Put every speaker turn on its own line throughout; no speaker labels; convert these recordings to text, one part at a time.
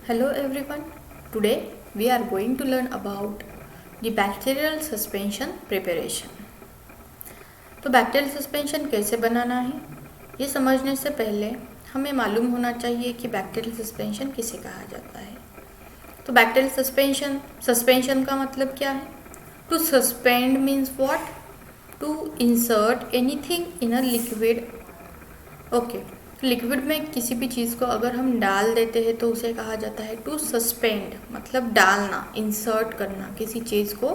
Hello everyone. Today we are going to learn about the bacterial suspension preparation. तो bacterial suspension कैसे बनाना है ये समझने से पहले हमें मालूम होना चाहिए कि बैक्टीरियल सस्पेंशन किसे कहा जाता है। तो बैक्टीरियल सस्पेंशन का मतलब क्या है? To suspend means what? To insert anything in a liquid. Okay, liquid में किसी भी चीज़ को अगर हम डाल देते हैं तो उसे कहा जाता है टू सस्पेंड, मतलब डालना, इंसर्ट करना, किसी चीज़ को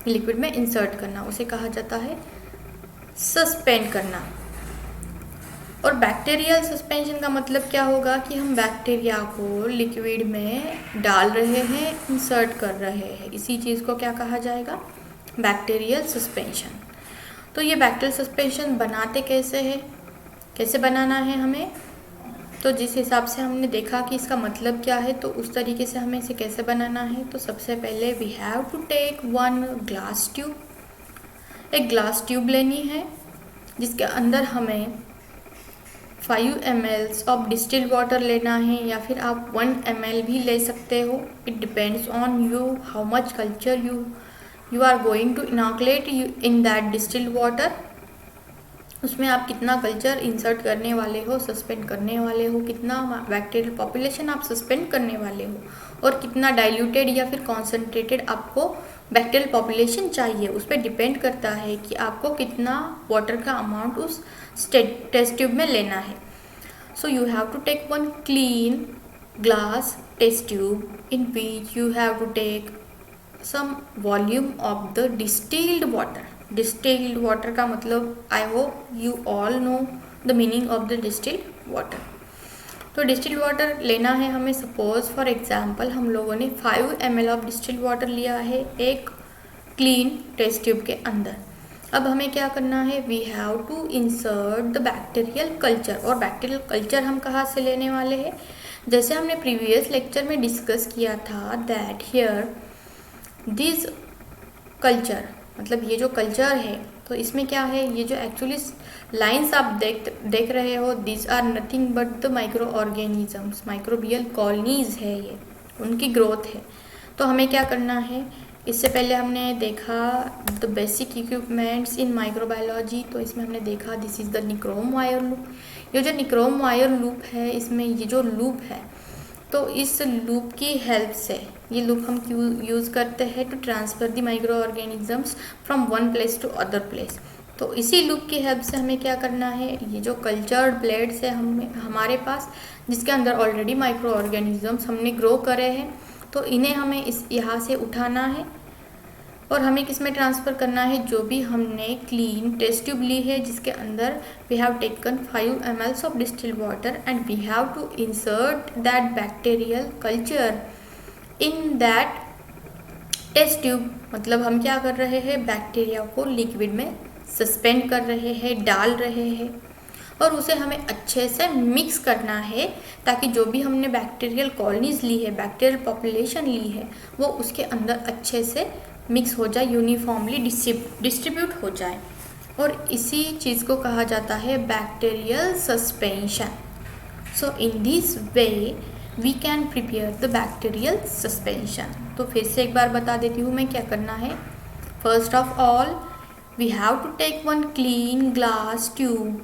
लिक्विड में इंसर्ट करना, उसे कहा जाता है सस्पेंड करना। और बैक्टीरियल सस्पेंशन का मतलब क्या होगा कि हम बैक्टीरिया को लिक्विड में डाल रहे हैं, इंसर्ट कर रहे हैं, इसी चीज़ को क्या कहा जाएगा? Bacterial suspension. तो ये बैक्टीरियल सस्पेंशन बनाते कैसे हैं, कैसे बनाना है हमें? तो जिस हिसाब से हमने देखा कि इसका मतलब क्या है, तो उस तरीके से हमें इसे कैसे बनाना है। तो सबसे पहले we have to take one glass tube. एक ग्लास ट्यूब लेनी है जिसके अंदर हमें 5 ml ऑफ डिस्टिल्ड वाटर लेना है, या फिर आप 1 ml भी ले सकते हो। It depends on you how much culture you are going to inoculate in that distilled water. उसमें आप कितना कल्चर इंसर्ट करने वाले हो, सस्पेंड करने वाले हो, कितना बैक्टीरियल पॉपुलेशन आप सस्पेंड करने वाले हो, और कितना डाइल्यूटेड या फिर कॉन्सेंट्रेटेड आपको बैक्टीरियल पॉपुलेशन चाहिए, उस पर डिपेंड करता है कि आपको कितना वाटर का अमाउंट उस टेस्ट ट्यूब में लेना है। So you have to take one clean glass test tube in which you have to take some volume of the distilled water. Distilled water का मतलब I hope you all know the meaning of the distilled water. तो distilled water लेना है हमें। Suppose for example हम लोगों ने 5 ml of distilled water लिया है एक क्लीन टेस्ट ट्यूब के अंदर। अब हमें क्या करना है? We have to insert the bacterial culture. और बैक्टीरियल कल्चर हम कहाँ से लेने वाले हैं? जैसे हमने प्रीवियस लेक्चर में डिस्कस किया था दैट हियर दिस कल्चर, मतलब ये जो कल्चर है, तो इसमें क्या है, ये जो एक्चुअली लाइंस आप देख रहे हो, this are nothing but the micro organisms, microbial colonies है, ये उनकी ग्रोथ है। तो हमें क्या करना है? इससे पहले हमने देखा the basic equipments in microbiology. तो इसमें हमने देखा this is the nichrome wire loop. ये जो निक्रोम वायर लूप है, इसमें ये जो लूप है, तो इस लूप की हेल्प से, ये लूप हम क्यों यूज़ करते हैं? To transfer the micro organisms from one place to other place. तो इसी लूप की हेल्प से हमें क्या करना है? ये जो कल्चर्ड प्लेट्स है हमारे पास, जिसके अंदर ऑलरेडी माइक्रो ऑर्गेनिजम्स हमने ग्रो करे हैं, तो इन्हें हमें यहाँ से उठाना है और हमें किस में ट्रांसफ़र करना है? जो भी हमने क्लीन टेस्ट ट्यूब ली है जिसके अंदर we have taken 5 ml of distilled water and we have to insert that bacterial culture in that test tube. मतलब हम क्या कर रहे हैं? बैक्टीरिया को लिक्विड में सस्पेंड कर रहे हैं, डाल रहे हैं, और उसे हमें अच्छे से मिक्स करना है ताकि जो भी हमने बैक्टीरियल कॉलोनीज ली है, बैक्टीरियल पॉपुलेशन ली है, वो उसके अंदर अच्छे से मिक्स हो जाए, यूनिफॉर्मली डिस्ट्रीब्यूट हो जाए। और इसी चीज़ को कहा जाता है bacterial suspension. So in this way we can prepare the bacterial suspension. तो फिर से एक बार बता देती हूँ मैं क्या करना है। First of all we have to take one clean glass tube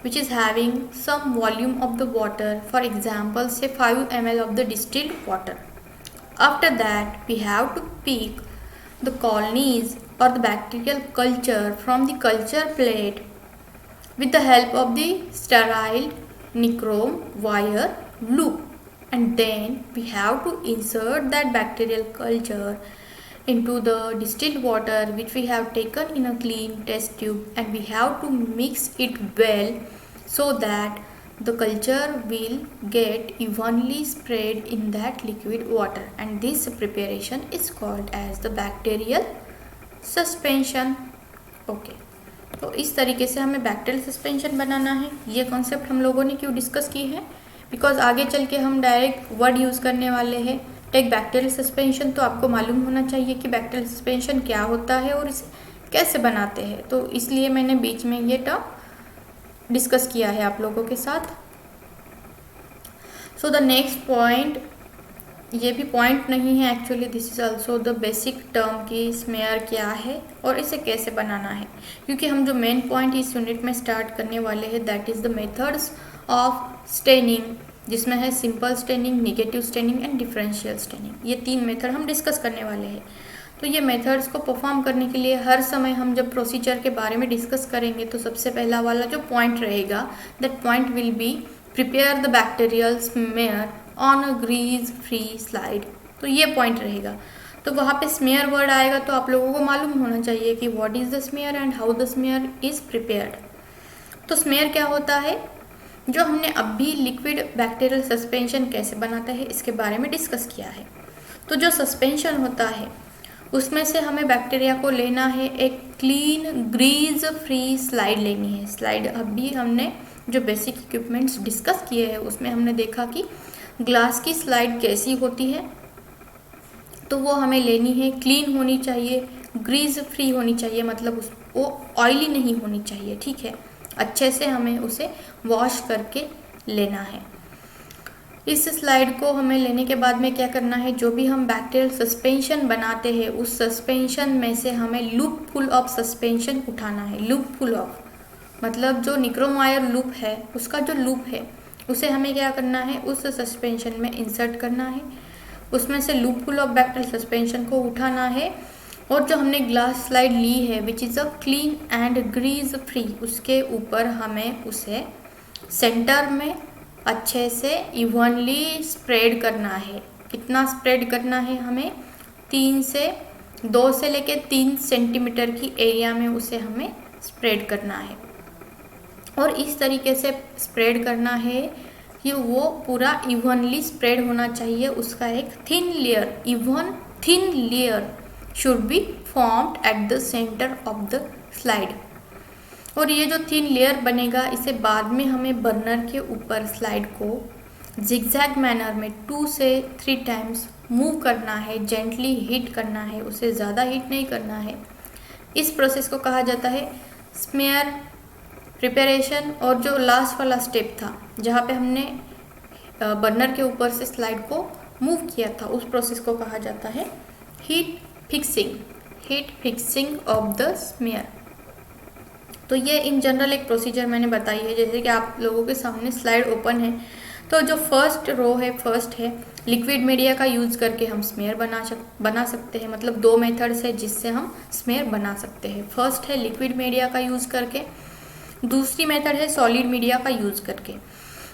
which is having some volume of the water, for example say 5 ml of the distilled water. After that we have to pick the colonies or the bacterial culture from the culture plate with the help of the sterile nichrome wire loop, and then we have to insert that bacterial culture into the distilled water which we have taken in a clean test tube, and we have to mix it well so that the culture will get evenly spread in that liquid water, and this preparation is called as the bacterial suspension. Okay, तो इस तरीके से हमें bacterial suspension बनाना है। ये concept हम लोगों ने क्यों डिस्कस की है? बिकॉज आगे चल के हम डायरेक्ट वर्ड यूज़ करने वाले हैं टेक बैक्टीरियल सस्पेंशन। तो आपको मालूम होना चाहिए कि बैक्टीरियल सस्पेंशन क्या होता है और इसे कैसे बनाते हैं। तो इसलिए मैंने बीच में ये टर्म डिस्कस किया है आप लोगों के साथ। सो द नेक्स्ट पॉइंट ये भी पॉइंट नहीं है actually, this is also the basic term कि स्मेयर क्या है और इसे कैसे बनाना है, क्योंकि हम जो मेन पॉइंट इस यूनिट में स्टार्ट करने वाले हैं that is the methods of staining, जिसमें है simple staining, negative staining and differential staining. ये 3 मेथड हम डिस्कस करने वाले हैं। तो ये मेथड्स को परफॉर्म करने के लिए हर समय हम जब प्रोसीजर के बारे में डिस्कस करेंगे तो सबसे पहला वाला जो पॉइंट रहेगा that point will be prepare the bacterial smear on a grease free slide. तो ये पॉइंट रहेगा। तो वहाँ पे स्मेयर वर्ड आएगा तो आप लोगों को मालूम होना चाहिए कि what is the smear and how the smear is prepared. तो स्मेयर क्या होता है, जो हमने अभी लिक्विड बैक्टीरियल सस्पेंशन कैसे बनाते हैं इसके बारे में डिस्कस किया है। तो जो सस्पेंशन होता है उसमें से हमें बैक्टीरिया को लेना है एक क्लीन ग्रीज फ्री स्लाइड लेनी है। स्लाइड अभी हमने जो बेसिक इक्विपमेंट्स डिस्कस किए हैं उसमें हमने देखा कि ग्लास की स्लाइड कैसी होती है, तो वो हमें लेनी है, क्लीन होनी चाहिए, ग्रीज फ्री होनी चाहिए, मतलब वो ऑयली नहीं होनी चाहिए, ठीक है। अच्छे से हमें उसे वॉश करके लेना है। इस स्लाइड को हमें लेने के बाद में क्या करना है, जो भी हम बैक्टीरियल सस्पेंशन बनाते हैं उस सस्पेंशन में से हमें लूप फुल ऑफ सस्पेंशन उठाना है। लूप फुल ऑफ मतलब जो निक्रोमायर लूप है उसका जो लूप है उसे हमें क्या करना है, उस सस्पेंशन में इंसर्ट करना है। उसमें से loop full of bacterial suspension को उठाना है और जो हमने ग्लास स्लाइड ली है which is a clean and grease free, उसके ऊपर हमें उसे सेंटर में अच्छे से इवनली स्प्रेड करना है। कितना स्प्रेड करना है हमें, 2 से लेके 3 सेंटीमीटर की एरिया में उसे हमें स्प्रेड करना है। और इस तरीके से स्प्रेड करना है कि वो पूरा इवनली स्प्रेड होना चाहिए। उसका एक thin layer should be formed at the center of the slide. और ये जो थिन लेयर बनेगा इसे बाद में हमें बर्नर के ऊपर स्लाइड को जिगजैग मैनर में 2 से 3 टाइम्स मूव करना है, जेंटली हीट करना है, उसे ज़्यादा हीट नहीं करना है। इस प्रोसेस को कहा जाता है स्मेयर प्रिपरेशन। और जो लास्ट वाला स्टेप था जहाँ पे हमने बर्नर के ऊपर से स्लाइड को मूव किया था उस प्रोसेस को कहा जाता है heat fixing of the smear. तो ये इन जनरल एक प्रोसीजर मैंने बताई है। जैसे कि आप लोगों के सामने स्लाइड ओपन है, तो जो फर्स्ट है लिक्विड मीडिया का यूज़ करके हम स्मेयर बना सकते हैं। मतलब 2 मेथड्स है जिससे हम स्मेयर बना सकते हैं। फर्स्ट है लिक्विड मीडिया का यूज़ करके, दूसरी मेथड है सॉलिड मीडिया का यूज़ करके।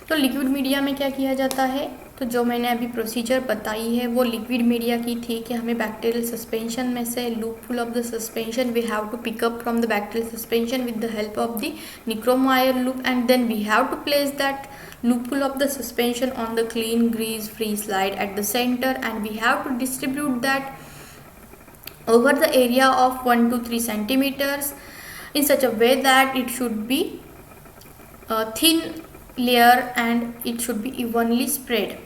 तो लिक्विड मीडिया में क्या किया जाता है, तो जो मैंने अभी प्रोसीजर बताई है वो लिक्विड मीडिया की थी कि हमें बैक्टीरियल सस्पेंशन में से loop full of the suspension we have to pick up from the bacterial suspension with the help of the nichrome wire loop and then we have to place that loop full of the suspension on the clean grease free slide at the center and we have to distribute that over the area of 1 to 3 centimeters in such a way that it should be a thin layer and it should be evenly spread.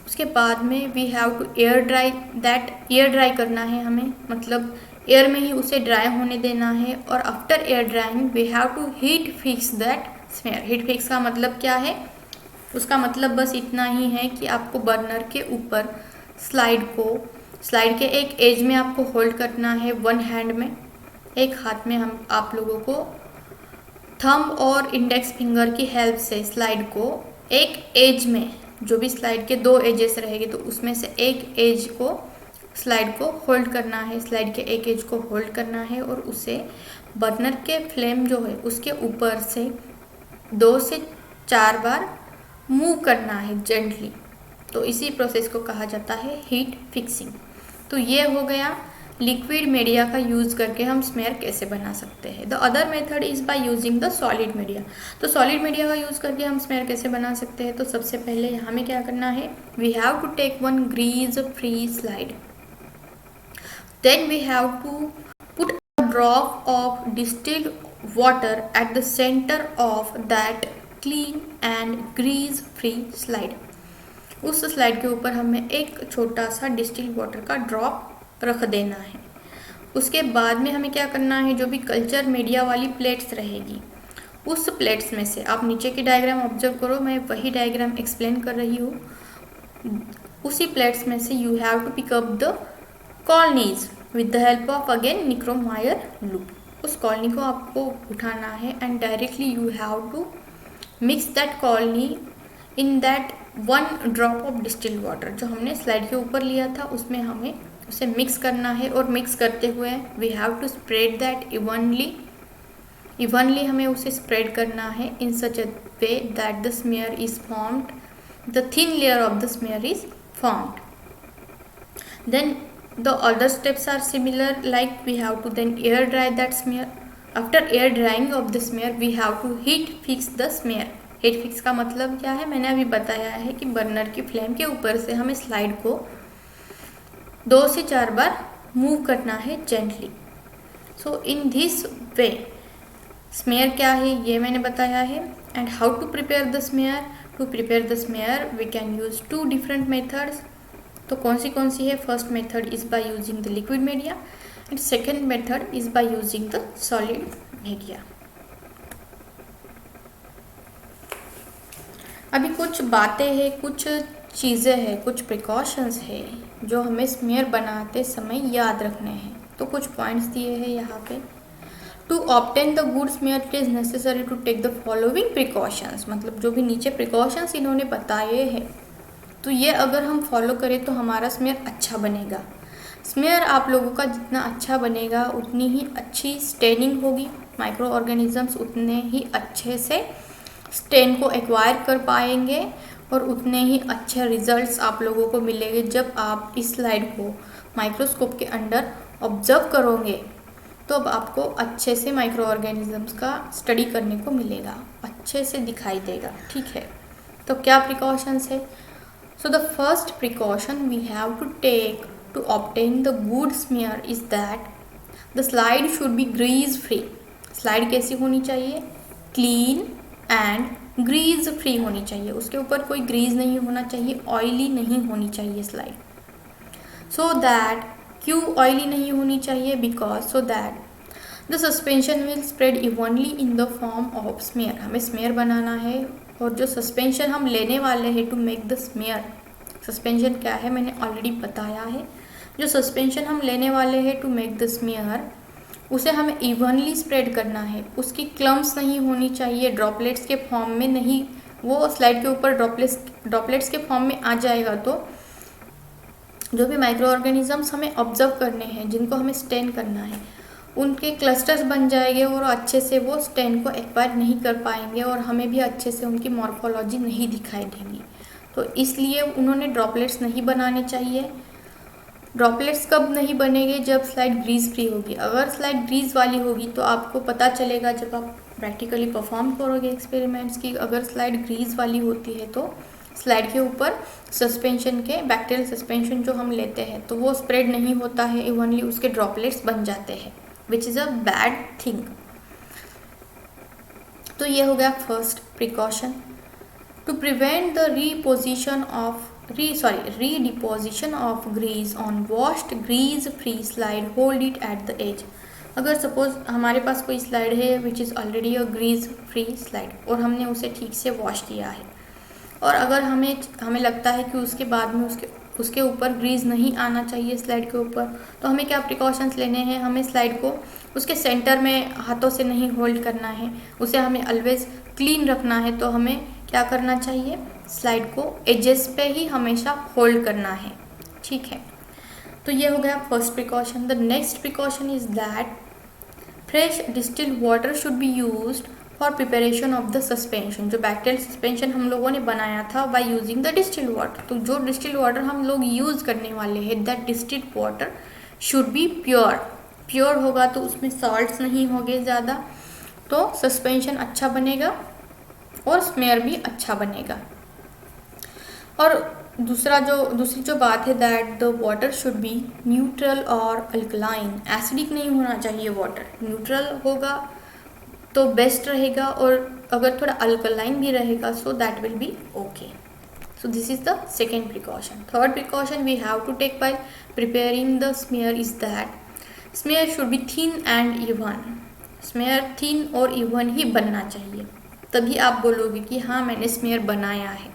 उसके बाद में we have to air dry करना है हमें, मतलब air में ही उसे dry होने देना है। और after air drying we have to heat fix that smear. heat fix का मतलब क्या है, उसका मतलब बस इतना ही है कि आपको बर्नर के ऊपर स्लाइड के एक एज में आपको होल्ड करना है 1 हैंड में। एक हाथ में हम आप लोगों को थंब और इंडेक्स फिंगर की हेल्प से स्लाइड को एक एज में, जो भी स्लाइड के 2 एजेस रहेंगे तो उसमें से एक एज को स्लाइड को होल्ड करना है, स्लाइड के एक एज को होल्ड करना है और उसे बर्नर के फ्लेम जो है उसके ऊपर से 2 से 4 बार मूव करना है जेंटली। तो इसी प्रोसेस को कहा जाता है हीट फिक्सिंग। तो ये हो गया लिक्विड मीडिया का यूज़ करके हम स्मेयर कैसे बना सकते हैं। The other method is by using the solid media. तो सॉलिड मीडिया का यूज़ करके हम स्मेयर कैसे बना सकते हैं, तो सबसे पहले हमें क्या करना है, we have to take 1 grease free slide, then we have to put a drop of distilled water at the center of that clean and grease free slide. उस स्लाइड के ऊपर हमें एक छोटा सा डिस्टिल्ड वाटर का ड्रॉप रख देना है। उसके बाद में हमें क्या करना है, जो भी कल्चर मीडिया वाली प्लेट्स रहेगी उस प्लेट्स में से, आप नीचे की डायग्राम ऑब्जर्व करो, मैं वही डायग्राम एक्सप्लेन कर रही हूँ। उसी प्लेट्स में से you have to pick up the colonies with the help of again nichrome wire loop. उस कॉलोनी को आपको उठाना है and directly you have to mix that colony in that 1 drop of distilled water. जो हमने स्लाइड के ऊपर लिया था उसमें हमें उसे मिक्स करना है और मिक्स करते हुए we have to spread that evenly हमें उसे स्प्रेड करना है in such a way that the smear is formed, the thin layer of the smear is formed. Then the other steps are similar, like we have to then air dry that smear. After air drying of the smear we have to heat fix the smear. heat fix का मतलब क्या है, मैंने अभी बताया है कि burner की फ्लेम के ऊपर से हमें स्लाइड को 2 से 4 बार मूव करना है gently. So in this way smear क्या है ये मैंने बताया है। And how to prepare the smear. To prepare the smear we can use 2 different methods. तो कौन सी है। First method is by using the liquid media and second method is by using the solid media. अभी कुछ बातें हैं, कुछ चीज़ें हैं, कुछ प्रिकॉशंस है जो हमें स्मेयर बनाते समय याद रखने हैं। तो कुछ पॉइंट्स दिए हैं यहाँ पे। To obtain the good smear it is necessary to take the following precautions. मतलब जो भी नीचे प्रिकॉशंस इन्होंने बताए हैं तो ये अगर हम फॉलो करें तो हमारा स्मेयर अच्छा बनेगा। स्मेयर आप लोगों का जितना अच्छा बनेगा उतनी ही अच्छी स्टेनिंग होगी, माइक्रो ऑर्गेनिजम्स उतने ही अच्छे से स्टेन को एक्वायर कर पाएंगे और उतने ही अच्छे रिजल्ट्स आप लोगों को मिलेंगे जब आप इस स्लाइड को माइक्रोस्कोप के अंडर ऑब्जर्व करोगे। तो अब आपको अच्छे से माइक्रो ऑर्गेनिजम्स का स्टडी करने को मिलेगा, अच्छे से दिखाई देगा। ठीक है, तो क्या प्रिकॉशंस है। So the first precaution we have to take to obtain the good smear is that the slide should be grease free. Slide कैसी होनी चाहिए, क्लीन एंड ग्रीज फ्री होनी चाहिए। उसके ऊपर कोई ग्रीज नहीं होना चाहिए, ऑयली नहीं होनी चाहिए स्लाइड। सो दैट, क्यों ऑयली नहीं होनी चाहिए, because so that the suspension will spread evenly in the form of smear. हमें स्मेयर बनाना है और जो सस्पेंशन हम लेने वाले हैं to make the smear, suspension क्या है मैंने ऑलरेडी बताया है। जो सस्पेंशन हम लेने वाले हैं टू मेक द स्मेयर उसे हमें इवनली स्प्रेड करना है। उसकी क्लम्स नहीं होनी चाहिए, ड्रॉपलेट्स के फॉर्म में नहीं। वो स्लाइड के ऊपर ड्रॉपलेट्स के फॉर्म में आ जाएगा तो जो भी माइक्रो ऑर्गेनिजम्स हमें ऑब्जर्व करने हैं, जिनको हमें स्टेन करना है, उनके क्लस्टर्स बन जाएंगे और अच्छे से वो स्टेन को एक्वायर नहीं कर पाएंगे और हमें भी अच्छे से उनकी मॉर्फोलॉजी नहीं दिखाई देगी। तो इसलिए उन्होंने ड्रॉपलेट्स नहीं बनाने चाहिए। ड्रॉपलेट्स कब नहीं बनेंगे, जब स्लाइड ग्रीज फ्री होगी। अगर स्लाइड ग्रीज वाली होगी तो आपको पता चलेगा जब आप प्रैक्टिकली परफॉर्म करोगे एक्सपेरिमेंट्स की, अगर स्लाइड ग्रीज वाली होती है तो स्लाइड के ऊपर सस्पेंशन के बैक्टीरियल सस्पेंशन जो हम लेते हैं तो वो स्प्रेड नहीं होता है इवनली, उसके ड्रॉपलेट्स बन जाते हैं, which is a bad thing. तो ये हो गया first precaution. To prevent the redeposition of grease on washed grease free slide, hold it at the edge. अगर सपोज हमारे पास कोई स्लाइड है which is already a grease free slide और हमने उसे ठीक से वॉश किया है और अगर हमें लगता है कि उसके बाद में उसके ऊपर ग्रीज नहीं आना चाहिए स्लाइड के ऊपर, तो हमें क्या प्रिकॉशंस लेने हैं। हमें स्लाइड को उसके सेंटर में हाथों से नहीं होल्ड करना है, उसे हमें ऑलवेज क्लीन रखना है। तो हमें क्या करना चाहिए, स्लाइड को एजेस पे ही हमेशा होल्ड करना है। ठीक है, तो ये हो गया first precaution. The next precaution is that fresh distilled water should be used for preparation of the suspension. जो बैक्टीरियल सस्पेंशन हम लोगों ने बनाया था bye using the distilled water, तो जो डिस्टिल्ड वाटर हम लोग यूज़ करने वाले हैं that distilled water should be pure. Pure होगा तो उसमें सॉल्ट्स नहीं होंगे ज़्यादा, तो सस्पेंशन अच्छा बनेगा और स्मेयर भी अच्छा बनेगा। और दूसरी जो बात है that the water should be neutral और अल्कलाइन। एसिडिक नहीं होना चाहिए वाटर, न्यूट्रल होगा तो बेस्ट रहेगा और अगर थोड़ा अल्कलाइन भी रहेगा so that will be okay. So this is the second precaution. Third precaution we have to take by preparing the smear is that smear should be thin and even. Smear thin और even ही बनना चाहिए, तभी आप बोलोगे कि हाँ मैंने स्मेयर बनाया है।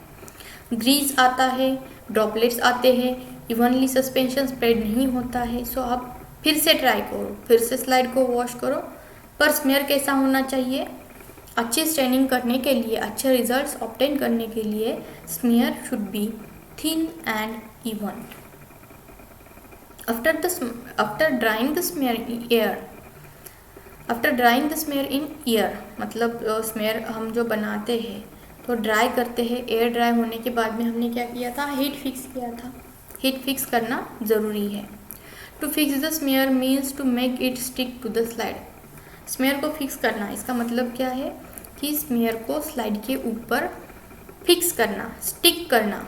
ग्रीस आता है, ड्रॉपलेट्स आते हैं, इवनली सस्पेंशन स्प्रेड नहीं होता है। सो आप फिर से ट्राई करो, फिर से स्लाइड को वॉश करो। पर स्मेयर कैसा होना चाहिए? अच्छी स्टेनिंग करने के लिए, अच्छे रिजल्ट्स ऑब्टेन करने के लिए smear should be thin and even. After drawing the smear in air, after drawing the smear in air मतलब स्मेयर हम जो बनाते हैं तो ड्राई करते हैं। एयर ड्राई होने के बाद में हमने क्या किया था? हीट फिक्स किया था। हीट फिक्स करना ज़रूरी है। To fix the smear means to make it stick to the slide. Smear को फिक्स करना, इसका मतलब क्या है कि स्मेयर को स्लाइड के ऊपर फिक्स करना, स्टिक करना।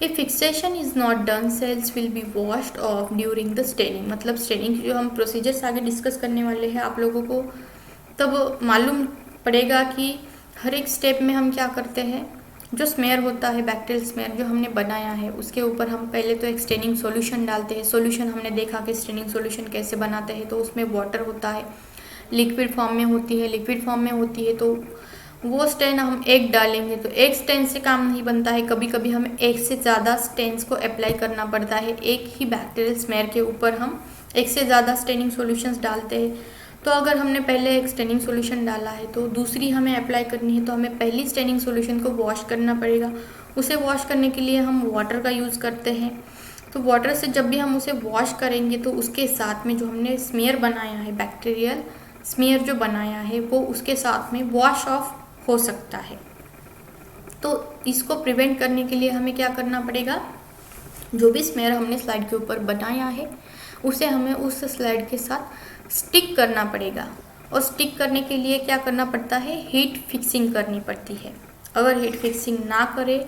If fixation is not done, cells will be washed off during the staining. मतलब स्टेनिंग जो हम प्रोसीजर्स आगे डिस्कस करने वाले हैं, आप लोगों को तब मालूम पड़ेगा कि हर एक स्टेप में हम क्या करते हैं। जो स्मेयर होता है, बैक्टीरियल स्मेयर जो हमने बनाया है, उसके ऊपर हम पहले तो एक स्टेनिंग सॉल्यूशन डालते हैं। सॉल्यूशन हमने देखा कि स्टेनिंग सॉल्यूशन कैसे बनाते हैं, तो उसमें वाटर होता है, लिक्विड फॉर्म में होती है। लिक्विड फॉर्म में होती है तो वो स्टेन हम एक डालेंगे तो एक स्टेन से काम नहीं बनता है। कभी कभी हमें एक से ज़्यादा स्टेन्स को अप्लाई करना पड़ता है। एक ही बैक्टीरियल स्मेयर के ऊपर हम एक से ज़्यादा स्टेनिंग सॉल्यूशंस डालते हैं। तो अगर हमने पहले एक स्टेनिंग सॉल्यूशन डाला है तो दूसरी हमें अप्लाई करनी है, तो हमें पहली स्टेनिंग सॉल्यूशन को वॉश करना पड़ेगा। उसे वॉश करने के लिए हम वाटर का यूज़ करते हैं। तो वाटर से जब भी हम उसे वॉश करेंगे तो उसके साथ में जो हमने स्मेयर बनाया है, बैक्टीरियल स्मेयर जो बनाया है, वो उसके साथ में वॉश ऑफ हो सकता है। तो इसको प्रिवेंट करने के लिए हमें क्या करना पड़ेगा? जो भी स्मेयर हमने स्लाइड के ऊपर बनाया है उसे हमें उस स्लाइड के साथ स्टिक करना पड़ेगा। और स्टिक करने के लिए क्या करना पड़ता है? हीट फिक्सिंग करनी पड़ती है। अगर हीट फिक्सिंग ना करे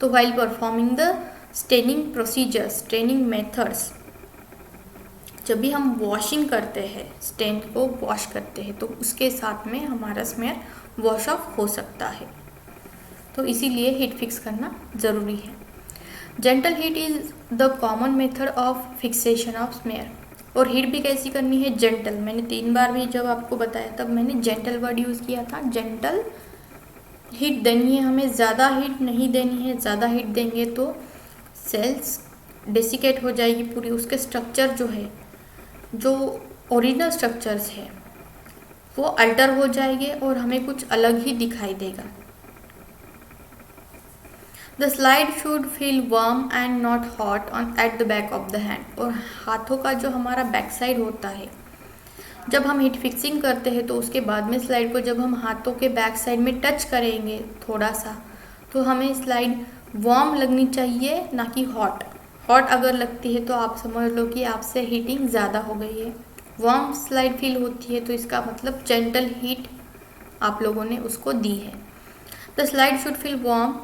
तो while performing the staining procedures, staining methods, जब भी हम वॉशिंग करते हैं, स्टेन को वॉश करते हैं, तो उसके साथ में हमारा स्मेयर वॉश ऑफ हो सकता है। तो इसीलिए हीट फिक्स करना ज़रूरी है। Gentle heat is the common method of fixation of smear. और हीट भी कैसी करनी है? जेंटल। मैंने 3 बार भी जब आपको बताया तब मैंने जेंटल वर्ड यूज़ किया था। जेंटल हीट देनी है हमें, ज़्यादा हीट नहीं देनी है। ज़्यादा हीट देंगे तो सेल्स डेसिकेट हो जाएगी पूरी, उसके स्ट्रक्चर जो है, जो ओरिजिनल स्ट्रक्चर्स है वो अल्टर हो जाएंगे और हमें कुछ अलग ही दिखाई देगा। The slide should feel warm and not hot on at the back of the hand. और हाथों का जो हमारा बैक साइड होता है, जब हम हीट फिक्सिंग करते हैं तो उसके बाद में स्लाइड को जब हम हाथों के बैक साइड में टच करेंगे थोड़ा सा, तो हमें स्लाइड वार्म लगनी चाहिए, ना कि हॉट। हॉट अगर लगती है तो आप समझ लो कि आपसे हीटिंग ज़्यादा हो गई है। वार्म स्लाइड फील होती है तो इसका मतलब जेंटल हीट आप लोगों ने उसको दी है। The slide should feel warm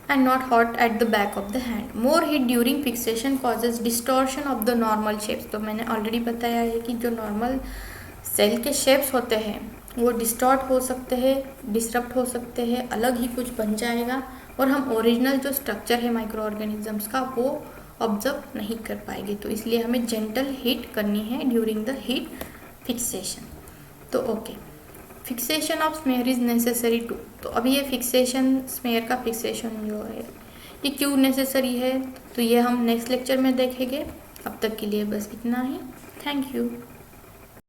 and not hot at the back of the hand. More heat during fixation causes distortion of the normal shapes. तो मैंने ऑलरेडी बताया है कि जो नॉर्मल सेल के शेप्स होते हैं वो डिस्टॉर्ट हो सकते हैं, डिसरप्ट हो सकते हैं, अलग ही कुछ बन जाएगा और हम ओरिजिनल जो स्ट्रक्चर है माइक्रो ऑर्गेनिजम्स का वो ऑब्जर्व नहीं कर पाएंगे। तो इसलिए हमें जेंटल हीट करनी है ड्यूरिंग द हीट फिक्सेशन। तो okay, fixation of smear is necessary to. तो अभी ये फिक्सेशन, स्मेयर का फिक्सेशन जो है ये क्यों नेसेसरी है, तो ये हम नेक्स्ट लेक्चर में देखेंगे। अब तक के लिए बस इतना ही। Thank you.